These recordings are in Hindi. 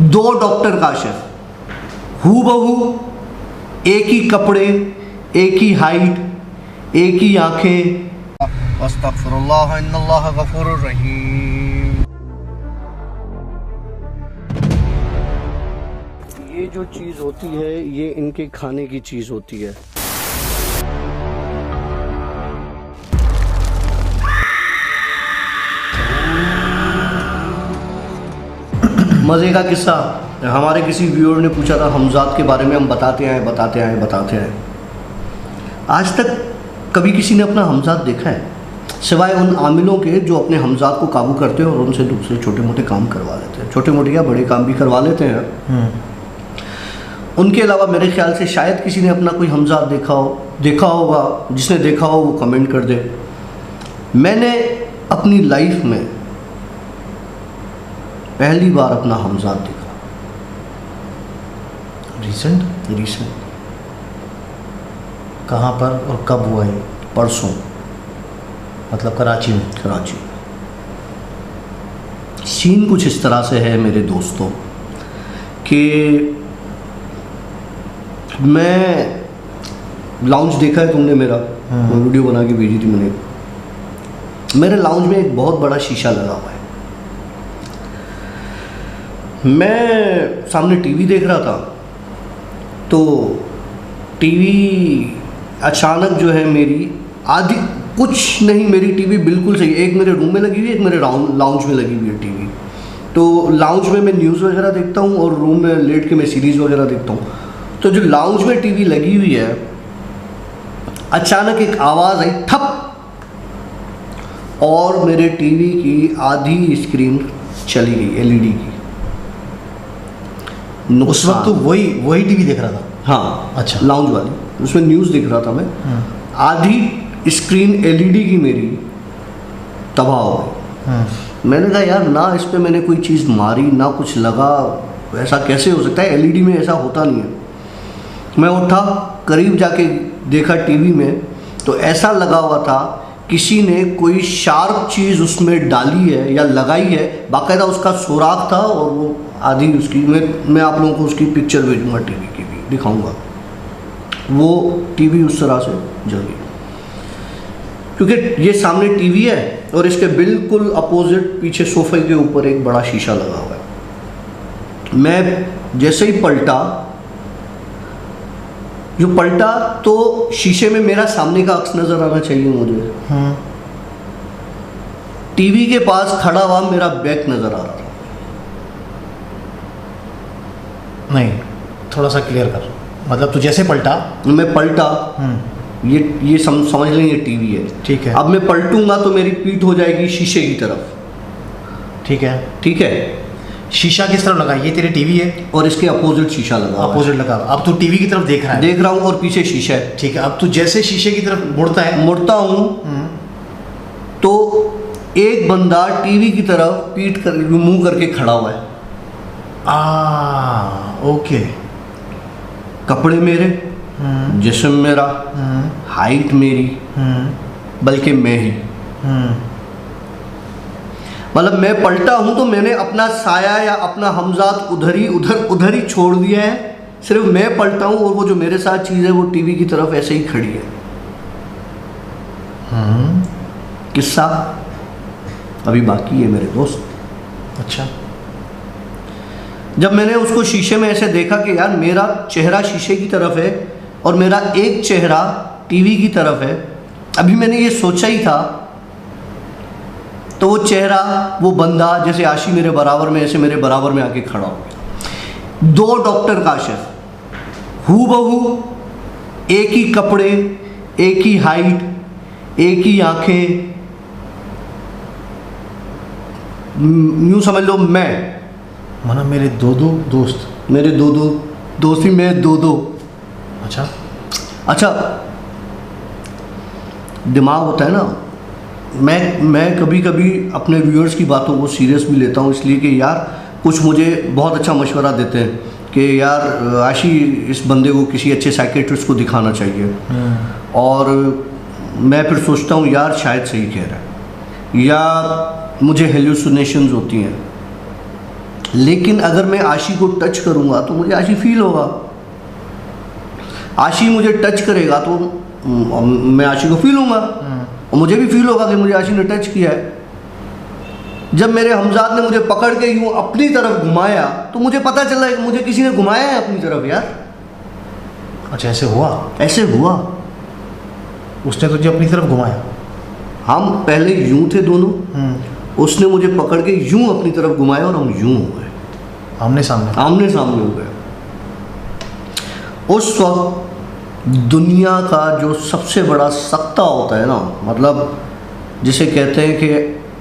दो डॉक्टर काशिफ, हूबहू एक ही कपड़े, एक ही हाइट, एक ही आंखें। अस्तगफिरुल्लाह इन्नल्लाह गफूरुर रहीम। ये जो चीज़ होती है ये इनके खाने की चीज़ होती है। मज़े का किस्सा, हमारे किसी व्यूअर ने पूछा था हमजाद के बारे में, हम बताते आए। आज तक कभी किसी ने अपना हमजाद देखा है सिवाय उन आमिलों के जो अपने हमजाद को काबू करते हैं और उनसे दूसरे छोटे मोटे काम करवा लेते हैं। छोटे मोटे या बड़े काम भी करवा लेते हैं। उनके अलावा मेरे ख्याल से शायद किसी ने अपना कोई हमजाद देखा होगा। जिसने देखा हो वो कमेंट कर दे। मैंने अपनी लाइफ में पहली बार अपना हमजाद देखा। रिसेंट कहाँ पर और कब हुआ ये? परसों, मतलब कराची में? कराची। सीन कुछ इस तरह से है मेरे दोस्तों कि मैं लाउंज देखा है तुमने मेरा, वीडियो बना के भेजी थी मैंने। मेरे लाउंज में एक बहुत बड़ा शीशा लगा हुआ है। मैं सामने टीवी देख रहा था तो टीवी अचानक जो है मेरी आधी कुछ नहीं, मेरी टीवी बिल्कुल सही, एक मेरे रूम में लगी हुई है, एक मेरे लाउंज में लगी हुई है टीवी। तो लाउंज में मैं न्यूज़ वगैरह देखता हूँ और रूम में लेट के मैं सीरीज़ वगैरह देखता हूँ। तो जो लाउंज में टीवी लगी हुई है, अचानक एक आवाज़ आई ठप, और मेरे टीवी की आधी स्क्रीन चली गई एलईडी की। उस वक्त तो वही टीवी देख रहा था? हाँ, अच्छा। लाउंज वाली, उसमें न्यूज़ देख रहा था मैं। आधी स्क्रीन एलईडी की मेरी तबाह हो गई। मैंने कहा यार ना इस पे मैंने कोई चीज़ मारी ना कुछ लगा, ऐसा कैसे हो सकता है? एलईडी में ऐसा होता नहीं है। मैं उठा, करीब जाके देखा टीवी में तो ऐसा लगा हुआ था किसी ने कोई शार्प चीज़ उसमें डाली है या लगाई है, बाकायदा उसका सुराख था। और वो आधी उसकी मैं आप लोगों को उसकी पिक्चर भेजूंगा, टीवी की भी दिखाऊंगा। वो टीवी उस तरह से जल गई क्योंकि ये सामने टीवी है और इसके बिल्कुल अपोजिट पीछे सोफे के ऊपर एक बड़ा शीशा लगा हुआ है। मैं जैसे ही पलटा तो शीशे में मेरा सामने का अक्स नजर आना चाहिए मुझे। टीवी के पास खड़ा हुआ मेरा बैक नजर आ रहा था। नहीं, थोड़ा सा क्लियर कर। मतलब तू जैसे पलटा? मैं पलटा, ये समझ लें ये टीवी है। ठीक है। अब मैं पलटूंगा तो मेरी पीठ हो जाएगी शीशे की तरफ। ठीक है। शीशा किस तरफ लगा? ये तेरी टीवी है और इसके अपोजिट शीशा लगा। अपोजिट लगा। अब तू टीवी की तरफ देख रहा है? देख रहा हूँ और पीछे शीशा है। ठीक है। अब तू जैसे शीशे की तरफ मुड़ता हूँ तो एक बंदा टीवी की तरफ पीठ कर मुंह करके खड़ा हुआ है। ओके। कपड़े मेरे, जिस्म मेरा, हाइट मेरी, बल्कि मैं ही। मतलब मैं पलटा हूं तो मैंने अपना साया या अपना हमजाद उधर ही छोड़ दिया है। सिर्फ मैं पलटा हूं और वो जो मेरे साथ चीज़ है वो टीवी की तरफ ऐसे ही खड़ी है। किस्सा अभी बाकी है मेरे दोस्त। अच्छा। जब मैंने उसको शीशे में ऐसे देखा कि यार मेरा चेहरा शीशे की तरफ है और मेरा एक चेहरा टीवी की तरफ है, अभी मैंने ये सोचा ही था तो वो चेहरा, वो बंदा जैसे आशी मेरे बराबर में, ऐसे मेरे बराबर में आके खड़ा हो गया। दो डॉक्टर काशिफ, हूबहू एक ही कपड़े, एक ही हाइट, एक ही आंखें। यूं समझ लो मैं, माना मेरे दो दोस्त ही, मैं दो। अच्छा, दिमाग होता है ना। मैं कभी कभी अपने व्यूअर्स की बातों को सीरियस भी लेता हूँ, इसलिए कि यार कुछ मुझे बहुत अच्छा मशवरा देते हैं कि यार आशी इस बंदे को किसी अच्छे साइकेट्रिस्ट को दिखाना चाहिए। और मैं फिर सोचता हूँ यार शायद सही कह रहा है, या मुझे हेलुसिनेशंस होती हैं। लेकिन अगर मैं आशी को टच करूँगा तो मुझे आशी फील होगा, आशी मुझे टच करेगा तो मैं आशी को फील हूँगा और मुझे भी फील होगा कि मुझे आशी ने टच किया है। जब मेरे हमजाद ने मुझे पकड़ के यूँ अपनी तरफ घुमाया तो मुझे पता चला कि मुझे किसी ने घुमाया है अपनी तरफ यार। अच्छा, ऐसे हुआ? ऐसे हुआ, उसने तुझे अपनी तरफ घुमाया? हम पहले यूं थे दोनों, उसने मुझे पकड़ के यूं अपनी तरफ घुमाया और हम यूं हो गए, आमने सामने हो गए। उस वक्त दुनिया का जो सबसे बड़ा सख्ता होता है ना, मतलब जिसे कहते हैं कि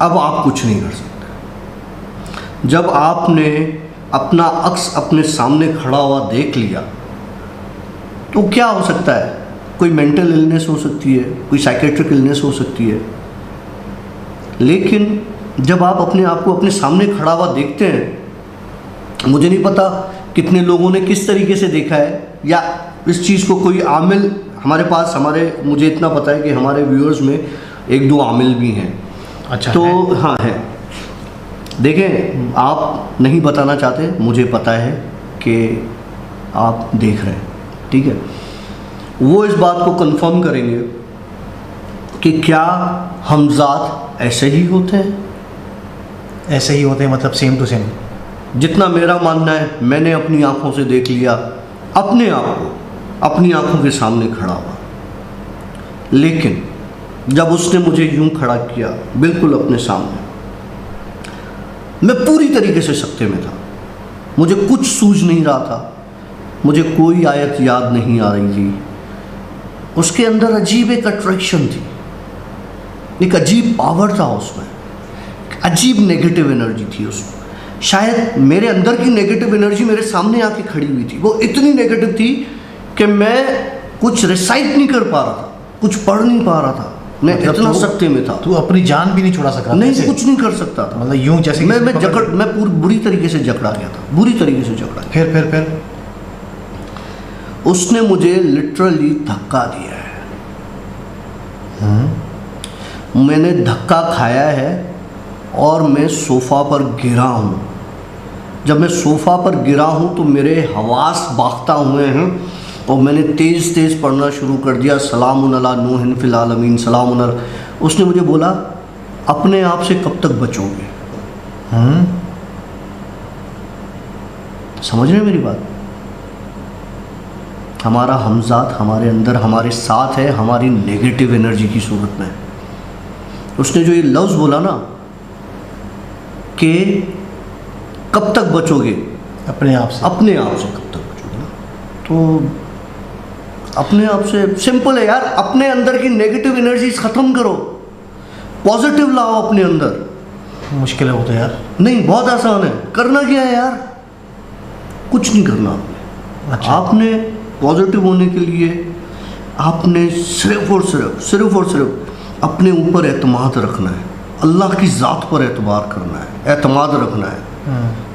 अब आप कुछ नहीं कर सकते, जब आपने अपना अक्स अपने सामने खड़ा हुआ देख लिया तो क्या हो सकता है? कोई मेंटल इलनेस हो सकती है, कोई साइकेट्रिक इलनेस हो सकती है, लेकिन जब आप अपने आप को अपने सामने खड़ा हुआ देखते हैं, मुझे नहीं पता कितने लोगों ने किस तरीके से देखा है, या इस चीज़ को कोई आमिल हमारे पास, मुझे इतना पता है कि हमारे व्यूअर्स में 1-2 आमिल भी हैं। अच्छा, तो है? हाँ है। देखें, आप नहीं बताना चाहते, मुझे पता है कि आप देख रहे हैं, ठीक है। वो इस बात को कंफर्म करेंगे कि क्या हमजाद ऐसे ही होते हैं? ऐसे ही होते हैं मतलब सेम टू सेम? जितना मेरा मानना है, मैंने अपनी आंखों से देख लिया अपने आप को, अपनी आंखों के सामने खड़ा हुआ, लेकिन जब उसने मुझे यूं खड़ा किया बिल्कुल अपने सामने, मैं पूरी तरीके से सख्ते में था, मुझे कुछ सूझ नहीं रहा था, मुझे कोई आयत याद नहीं आ रही थी। उसके अंदर अजीब एक अट्रैक्शन थी, एक अजीब पावर था उसमें, अजीब नेगेटिव एनर्जी थी उसमें। शायद मेरे अंदर की नेगेटिव एनर्जी मेरे सामने आके खड़ी हुई थी, वो इतनी नेगेटिव थी कि मैं कुछ रिसाइट नहीं कर पा रहा था, कुछ पढ़ नहीं पा रहा था, मैं मतलब इतना सख्ते में था। तू अपनी जान भी नहीं छुड़ा सका? नहीं, कुछ नहीं कर सकता था, मतलब यूं जैसे मैं पूरी बुरी तरीके से जकड़ा गया था, बुरी तरीके से जकड़ा गया। फिर उसने मुझे लिटरली धक्का दिया है। मैंने धक्का खाया है और मैं सोफ़ा पर गिरा हूँ। जब मैं सोफ़ा पर गिरा हूँ तो मेरे हवास बाख्ता हुए हैं और मैंने तेज़ तेज़ पढ़ना शुरू कर दिया, सलामुन अला नूहिन फिल आलमीन, सलामुन अला। उसने मुझे बोला, अपने आप से कब तक बचोगे? समझ रहे हैं मेरी बात? हमारा हमजाद हमारे अंदर हमारे साथ है, हमारी नेगेटिव एनर्जी की सूरत में। उसने जो ये लफ्ज़ बोला ना कि कब तक बचोगे अपने आप से कब तक बचोगे ना, तो अपने आप से सिंपल है यार, अपने अंदर की नेगेटिव एनर्जी ख़त्म करो, पॉजिटिव लाओ अपने अंदर। मुश्किल है वो तो यार। नहीं, बहुत आसान है। करना क्या है यार? कुछ नहीं करना आपने। अच्छा। आपने पॉजिटिव होने के लिए आपने सिर्फ और सिर्फ अपने ऊपर एतमाद रखना है, अल्लाह की ज़ात पर एतबार करना है, एतमाद रखना है।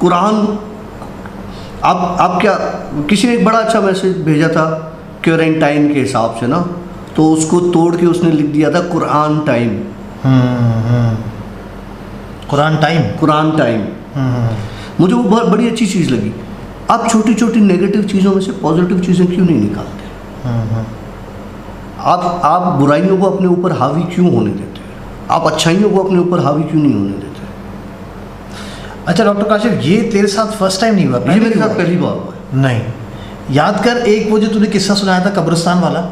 कुरान, आप क्या, किसी ने एक बड़ा अच्छा मैसेज भेजा था क्वारंटाइन के हिसाब से ना, तो उसको तोड़ के उसने लिख दिया था कुरान टाइम। कुरान टाइम। मुझे वो बहुत बड़ी अच्छी चीज़ लगी। आप छोटी छोटी नेगेटिव चीज़ों में से पॉजिटिव चीज़ें क्यों नहीं निकालते? आप बुराइयों को अपने ऊपर हावी क्यों होने देते हैं? आप अच्छाइयों को अपने ऊपर हावी क्यों नहीं होने देते? अच्छा डॉक्टर काशिफ, ये तेरे साथ फर्स्ट टाइम नहीं हुआ? ये मेरे साथ पहली बार हुआ है। नहीं, याद कर, एक वो जो तूने किस्सा सुनाया था कब्रिस्तान वाला,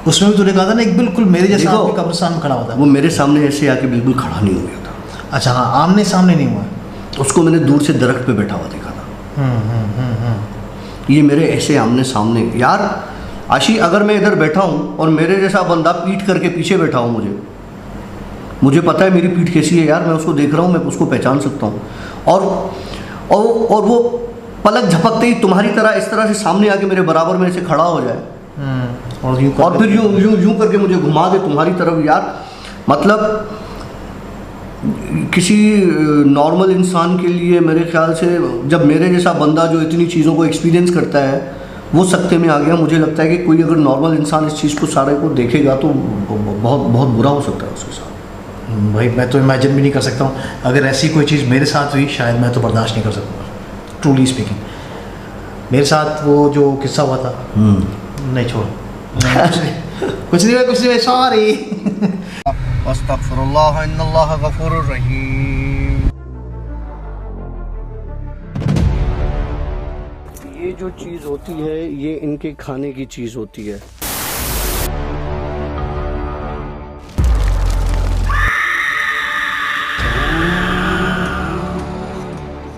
उसमें भी तूने कहा था ना एक बिल्कुल मेरे जैसा आदमी कब्रिस्तान में खड़ा होता है। वो मेरे सामने ऐसे आके बिल्कुल खड़ा नहीं हो गया था। अच्छा, हाँ, आमने सामने नहीं हुआ? उसको मैंने दूर से दरख्त पे बैठा हुआ देखा था। ये मेरे ऐसे आमने सामने। यार आशी, अगर मैं इधर बैठा हूँ और मेरे जैसा बंदा पीठ करके पीछे बैठा हूँ, मुझे पता है मेरी पीठ कैसी है यार, मैं उसको देख रहा हूँ, मैं उसको पहचान सकता हूँ। और वो पलक झपकते ही तुम्हारी तरह इस तरह से सामने आके मेरे बराबर में ऐसे खड़ा हो जाए और फिर यूं करके मुझे घुमा दे तुम्हारी तरफ। यार मतलब किसी नॉर्मल इंसान के लिए मेरे ख्याल से, जब मेरे जैसा बंदा जो इतनी चीज़ों को एक्सपीरियंस करता है वो सख्ते में आ गया, मुझे लगता है कि कोई अगर नॉर्मल इंसान इस चीज़ को सारे को देखेगा तो बहुत बहुत बुरा हो सकता है उसके साथ। भाई मैं तो इमेजिन भी नहीं कर सकता हूँ, अगर ऐसी कोई चीज़ मेरे साथ हुई शायद मैं तो बर्दाश्त नहीं कर सकूँगा। Truly speaking. मेरे साथ वो जो किस्सा हुआ था, नहीं छोड़, कुछ नहीं, सॉरी। अस्तगफिरुल्लाह इन्नल्लाह गफूरुर रहीम। ये जो चीज़ होती है ये इनके खाने की चीज़ होती है।